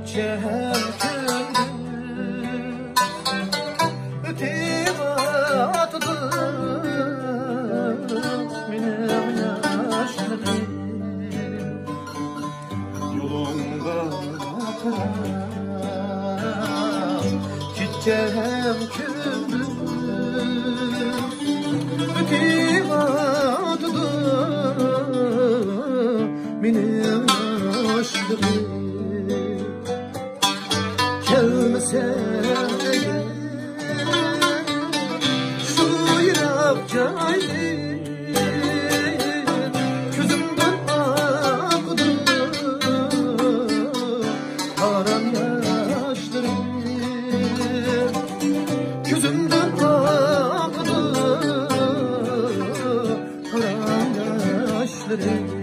geçer gündüz öteye atıdım benim yaşlarım yolunda akaran geçer gündüz öteye atıdım benim yaşlarım gelmesen eğer şu yürek caydın gözümden akıdı karan yaşlarım gözümden akıdı karan yaşlarım.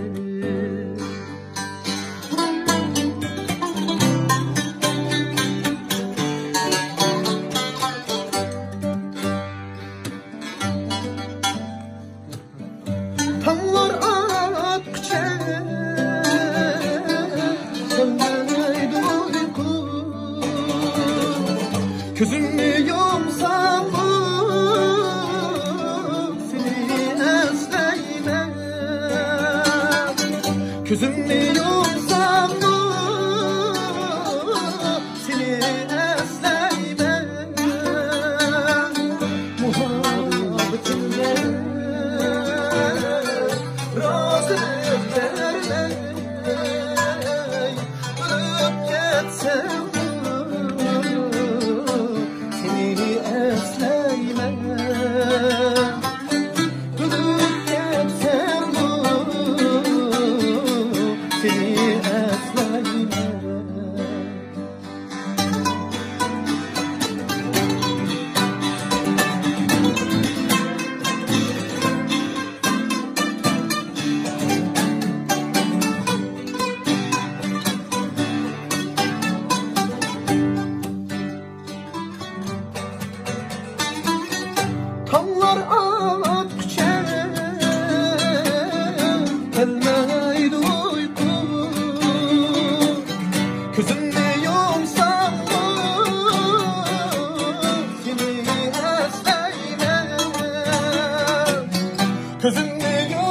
Tamlar akça sönmeydi uyku gözümü yumsam seni esneymem gözümü yumsam seni esneymem muhabbetimle Tamlar akça gelmeydi uyku gözümü yumsam seni esneymem gözümü